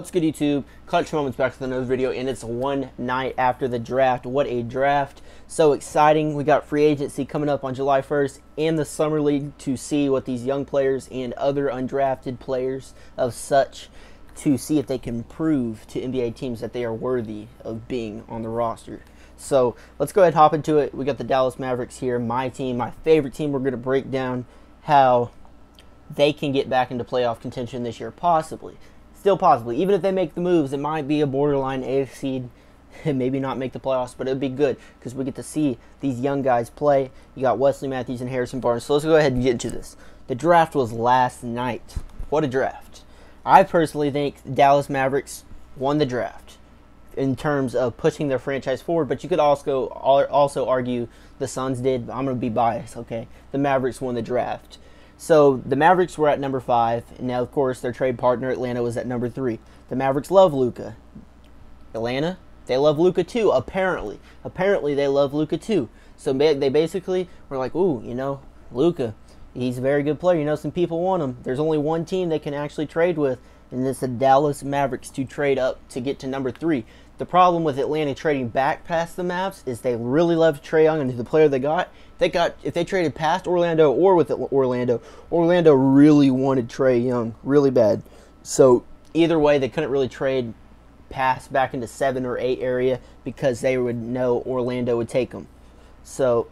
What's good, YouTube? Clutch Moments back with another video, and it's one night after the draft. What a draft. So exciting. We got free agency coming up on July 1st and the Summer League to see what these young players and other undrafted players of such to see if they can prove to NBA teams that they are worthy of being on the roster. So let's go ahead and hop into it. We got the Dallas Mavericks here, my team, my favorite team. We're going to break down how they can get back into playoff contention this year, possibly. Still possibly. Even if they make the moves, it might be a borderline AF seed and maybe not make the playoffs, but it would be good because we get to see these young guys play. You got Wesley Matthews and Harrison Barnes. So let's go ahead and get into this. The draft was last night. What a draft. I personally think Dallas Mavericks won the draft in terms of pushing their franchise forward, but you could also argue the Suns did. I'm going to be biased, okay? The Mavericks won the draft. So the Mavericks were at number 5, and now, of course, their trade partner, Atlanta, was at number 3. The Mavericks love Luka. Atlanta, they love Luka too, apparently. Apparently, they love Luka too. So they basically were like, ooh, you know, Luka, he's a very good player. You know, some people want him. There's only one team they can actually trade with, and it's the Dallas Mavericks to trade up to get to number 3. The problem with Atlanta trading back past the Mavs is they really love Trae Young and the player they got. If they traded past Orlando or with Orlando really wanted Trae Young really bad. So either way, they couldn't really trade past back into 7 or 8 area because they would know Orlando would take them. So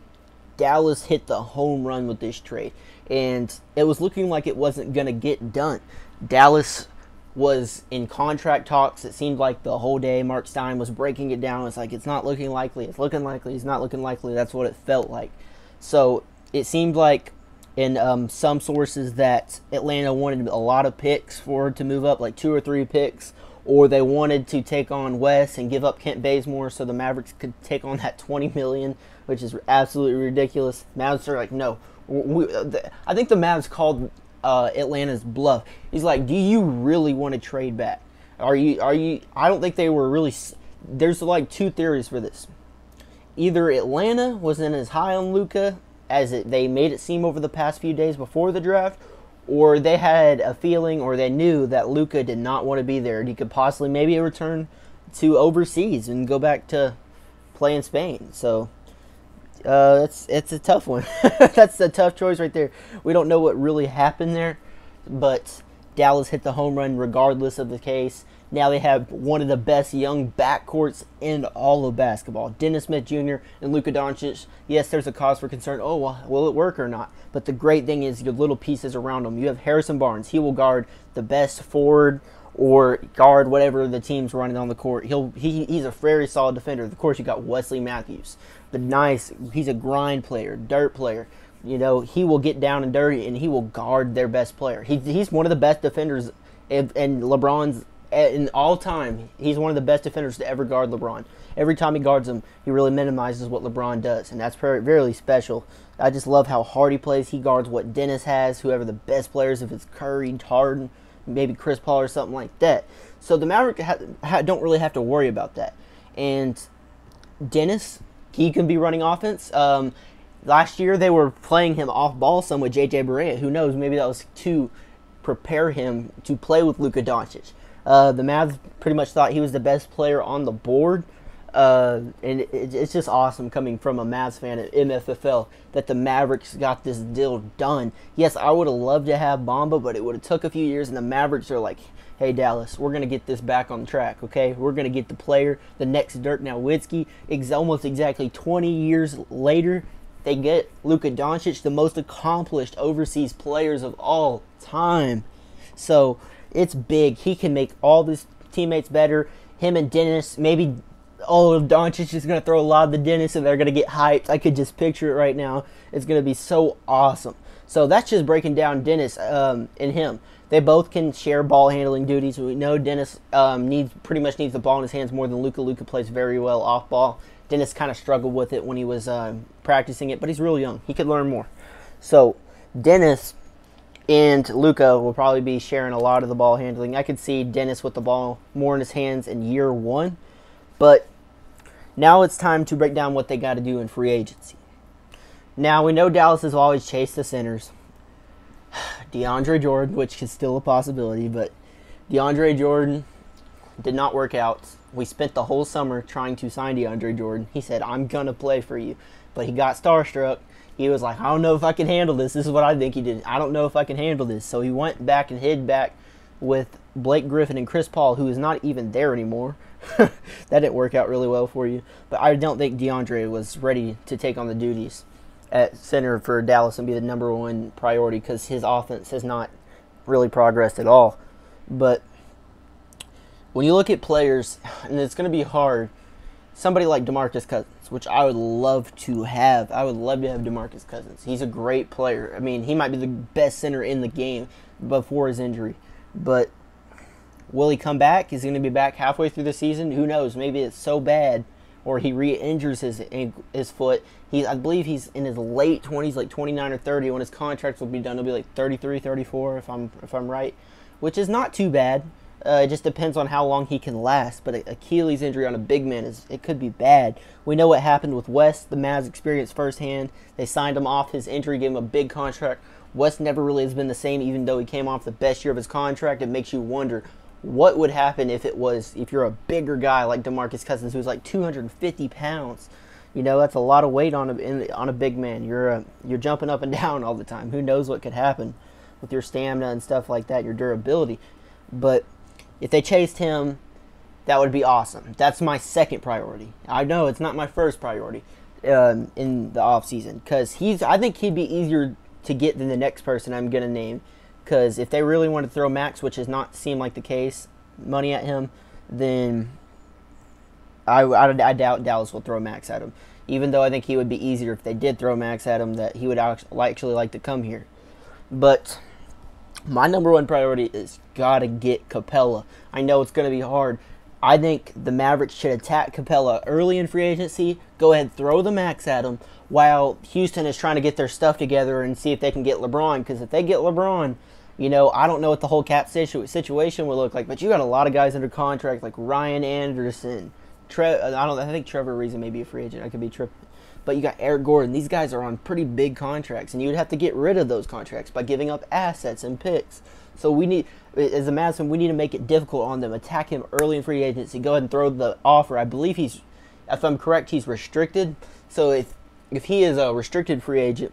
Dallas hit the home run with this trade, and it was looking like it wasn't going to get done. Dallas was in contract talks. It seemed like the whole day Mark Stein was breaking it down. It's like, it's not looking likely, it's looking likely, it's not looking likely. That's what it felt like. So it seemed like in some sources that Atlanta wanted a lot of picks for to move up, like 2 or 3 picks, or they wanted to take on Wes and give up Kent Bazemore so the Mavericks could take on that $20 million, which is absolutely ridiculous. Mavs are like, no. I think the Mavs called Atlanta's bluff. He's like, do you really want to trade back? Are you? I don't think they were really. There's like 2 theories for this. Either Atlanta wasn't as high on Luka as they made it seem over the past few days before the draft, or they had a feeling, or they knew that Luka did not want to be there, and he could possibly maybe return to overseas and go back to play in Spain. So it's a tough one. That's a tough choice right there. We don't know what really happened there, but Dallas hit the home run regardless of the case. Now they have one of the best young backcourts in all of basketball. Dennis Smith Jr. and Luka Doncic. Yes, there's a cause for concern. Oh, well, will it work or not? But the great thing is your little pieces around them. You have Harrison Barnes. He will guard the best forward or guard whatever the team's running on the court. He's a very solid defender. Of course, you got Wesley Matthews. He's a grind player, dirt player. You know, he will get down and dirty, and he will guard their best player. He's one of the best defenders, and LeBron's in all time. He's one of the best defenders to ever guard LeBron. Every time he guards him, he really minimizes what LeBron does, and that's very, very special. I just love how hard he plays. He guards what Dennis has, whoever the best players, if it's Curry, Harden, maybe Chris Paul or something like that. So the Mavericks don't really have to worry about that. And Dennis, he can be running offense. Last year they were playing him off ball some with JJ Barea. Who knows? Maybe that was to prepare him to play with Luka Doncic. The Mavs pretty much thought he was the best player on the board. And it's just awesome coming from a Mavs fan at MFFL that the Mavericks got this deal done. Yes, I would have loved to have Bamba, but it would have took a few years, and the Mavericks are like, hey, Dallas, we're going to get this back on track, okay? We're going to get the player, the next Dirk Nowitzki. Almost exactly 20 years later, they get Luka Doncic, the most accomplished overseas players of all time. So it's big. He can make all his teammates better. Him and Dennis, maybe Doncic is going to throw a lot of the Dennis, and they're going to get hyped. I could just picture it right now. It's going to be so awesome. So that's just breaking down Dennis and him. They both can share ball handling duties. We know Dennis pretty much needs the ball in his hands more than Luka. Luka plays very well off ball. Dennis kind of struggled with it when he was practicing it, but he's really young. He could learn more. So Dennis and Luka will probably be sharing a lot of the ball handling. I could see Dennis with the ball more in his hands in year 1. But now it's time to break down what they got to do in free agency. Now, we know Dallas has always chased the centers. DeAndre Jordan, which is still a possibility, but DeAndre Jordan, did not work out. We spent the whole summer trying to sign DeAndre Jordan. He said, I'm going to play for you. But he got starstruck. He was like, I don't know if I can handle this. This is what I think he did. I don't know if I can handle this. So he went back and hid back with Blake Griffin and Chris Paul, who is not even there anymore. That didn't work out really well for you. But I don't think DeAndre was ready to take on the duties at center for Dallas and be the number one priority because his offense has not really progressed at all. But when you look at players, and it's going to be hard, somebody like DeMarcus Cousins, which I would love to have. I would love to have DeMarcus Cousins. He's a great player. I mean, he might be the best center in the game before his injury. But will he come back? Is he going to be back halfway through the season? Who knows? Maybe it's so bad, or he re-injures his foot. I believe he's in his late 20s, like 29 or 30. When his contract will be done, he'll be like 33, 34, if I'm right, which is not too bad. It just depends on how long he can last. But Achilles injury on a big man it could be bad. We know what happened with West. The Mavs experienced firsthand. They signed him off his injury, gave him a big contract. West never really has been the same, even though he came off the best year of his contract. It makes you wonder what would happen if you're a bigger guy like DeMarcus Cousins, who's like 250 pounds. You know, that's a lot of weight on a big man. You're jumping up and down all the time. Who knows what could happen with your stamina and stuff like that, your durability. But if they chased him, that would be awesome. That's my second priority. I know it's not my first priority in the offseason because I think he'd be easier to get than the next person I'm going to name. Because if they really want to throw max, which does not seem like the case, money at him, then I doubt Dallas will throw max at him. Even though I think he would be easier if they did throw max at him, that he would actually like to come here. But my number one priority is got to get Capella. I know it's going to be hard. I think the Mavericks should attack Capella early in free agency, go ahead, throw the max at him, while Houston is trying to get their stuff together and see if they can get LeBron. Because if they get LeBron, you know, I don't know what the whole cap situation will look like, but you got a lot of guys under contract like Ryan Anderson. I think Trevor Ariza may be a free agent. I could be tripping. But you got Eric Gordon. These guys are on pretty big contracts, and you would have to get rid of those contracts by giving up assets and picks. So we need, as a Mavs fan, we need to make it difficult on them. Attack him early in free agency. Go ahead and throw the offer. I believe if I'm correct, he's restricted. So if he is a restricted free agent,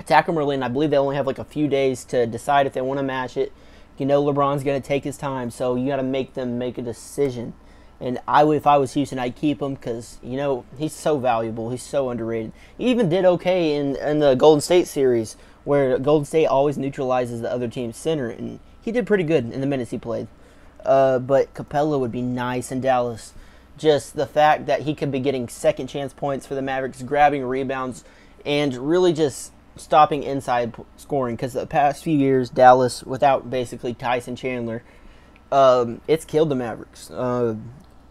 attack him early, and I believe they only have like a few days to decide if they want to match it. You know LeBron's going to take his time, so you got to make them make a decision. And if I was Houston, I'd keep him because, you know, he's so valuable. He's so underrated. He even did okay in the Golden State series where Golden State always neutralizes the other team's center. And he did pretty good in the minutes he played. But Capella would be nice in Dallas. Just the fact that he could be getting second chance points for the Mavericks, grabbing rebounds, and really just stopping inside scoring. Because the past few years, Dallas, without basically Tyson Chandler, it's killed the Mavericks.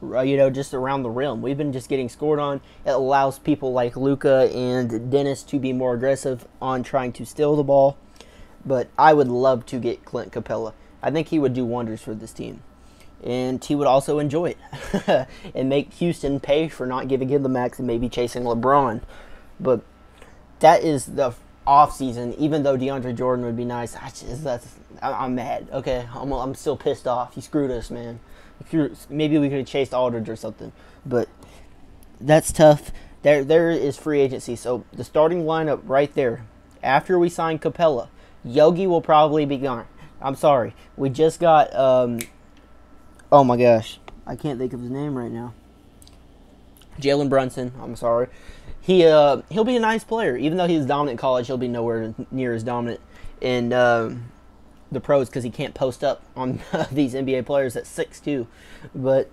You know, just around the rim. We've been just getting scored on. It allows people like Luka and Dennis to be more aggressive on trying to steal the ball. But I would love to get Clint Capella. I think he would do wonders for this team. And he would also enjoy it. And make Houston pay for not giving him the max and maybe chasing LeBron. But that is the offseason. Even though DeAndre Jordan would be nice, I'm mad. Okay, I'm still pissed off. He screwed us, man. Maybe we could have chased Aldridge or something, but that's tough. There is free agency. So the starting lineup right there. After we sign Capella, Yogi will probably be gone. I'm sorry. We just got. Oh my gosh, I can't think of his name right now. Jalen Brunson. I'm sorry. He'll be a nice player. Even though he's dominant in college, he'll be nowhere near as dominant in the pros because he can't post up on these NBA players at 6'2". But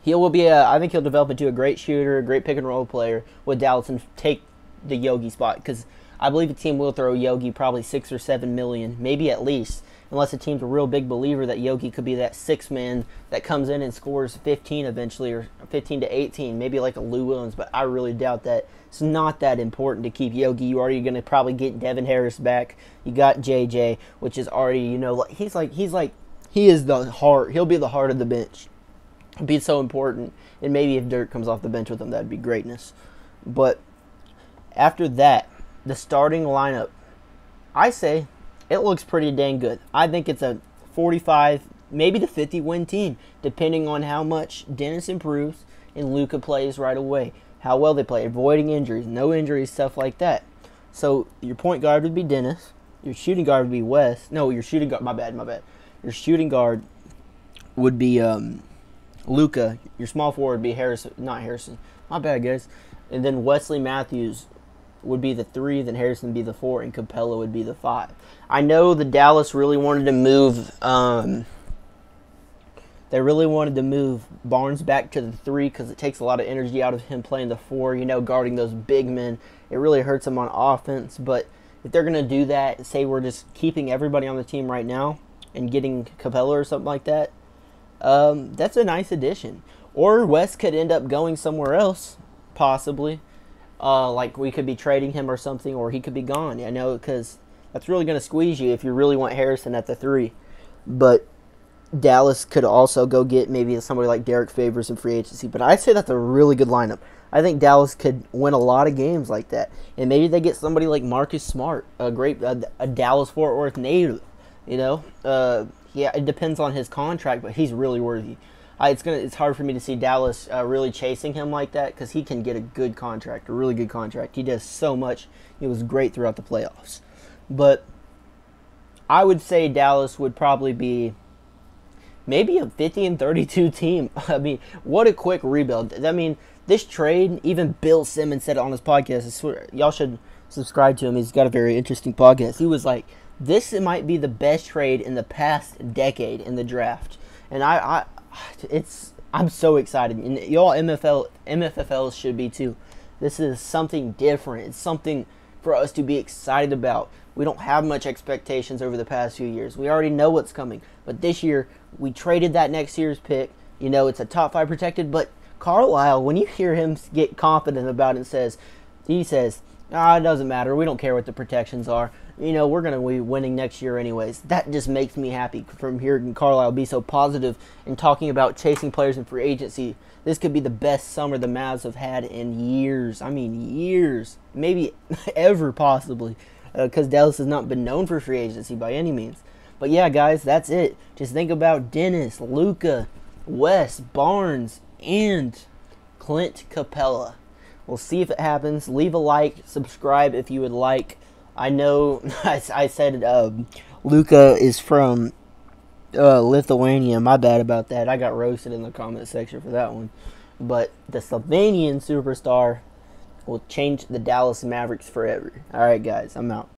he will be I think he'll develop into a great shooter, a great pick and roll player with Dallas and take the Yogi spot because I believe the team will throw Yogi probably $6 or $7 million, maybe at least, unless the team's a real big believer that Yogi could be that sixth man that comes in and scores 15 eventually, or 15 to 18, maybe like a Lou Williams, but I really doubt that. It's not that important to keep Yogi. You're already going to probably get Devin Harris back. You got JJ, which is already, you know, he is the heart. He'll be the heart of the bench. It'd be so important. And maybe if Dirk comes off the bench with him, that'd be greatness. But after that, the starting lineup, I say it looks pretty dang good. I think it's a 45 maybe the 50-win team, depending on how much Dennis improves and Luka plays right away, how well they play, avoiding injuries, no injuries, stuff like that. So your point guard would be Dennis. Your shooting guard would be Wes. No, your shooting guard. My bad. Your shooting guard would be Luka. Your small forward would be Harrison. Not Harrison. My bad, guys. And then Wesley Matthews would be the 3, then Harrison would be the 4, and Capella would be the 5. I know the Dallas really wanted to move. They really wanted to move Barnes back to the 3 because it takes a lot of energy out of him playing the 4. Guarding those big men, it really hurts him on offense. But if they're gonna do that, say we're just keeping everybody on the team right now and getting Capella or something like that, that's a nice addition. Or Wes could end up going somewhere else, possibly. Like we could be trading him or something, or he could be gone. Because that's really going to squeeze you if you really want Harrison at the 3. But Dallas could also go get maybe somebody like Derek Favors in free agency. But I'd say that's a really good lineup. I think Dallas could win a lot of games like that. And maybe they get somebody like Marcus Smart, a Dallas-Fort Worth native. Yeah, it depends on his contract, but he's really worthy. It's hard for me to see Dallas really chasing him like that because he can get a good contract, a really good contract. He does so much. He was great throughout the playoffs. But I would say Dallas would probably be maybe a 50-32 team. I mean, what a quick rebuild. I mean, this trade, even Bill Simmons said it on his podcast. I swear, y'all should subscribe to him. He's got a very interesting podcast. He was like, this might be the best trade in the past decade in the draft. And I'm so excited. And y'all MFFLs should be too. This is something different. It's something for us to be excited about. We don't have much expectations over the past few years. We already know what's coming. But this year, we traded that next year's pick. It's a top 5 protected. But Carlisle, when you hear him get confident about it, he says, it doesn't matter. We don't care what the protections are. We're going to be winning next year anyways. That just makes me happy from hearing Carlisle be so positive and talking about chasing players in free agency. This could be the best summer the Mavs have had in years. I mean, years. Maybe ever, possibly. Because Dallas has not been known for free agency by any means. But yeah, guys, that's it. Just think about Dennis, Luka, Wes, Barnes, and Clint Capella. We'll see if it happens. Leave a like, subscribe if you would like. I know I said Luka is from Lithuania. My bad about that. I got roasted in the comment section for that one. But the Slovenian superstar will change the Dallas Mavericks forever. All right, guys, I'm out.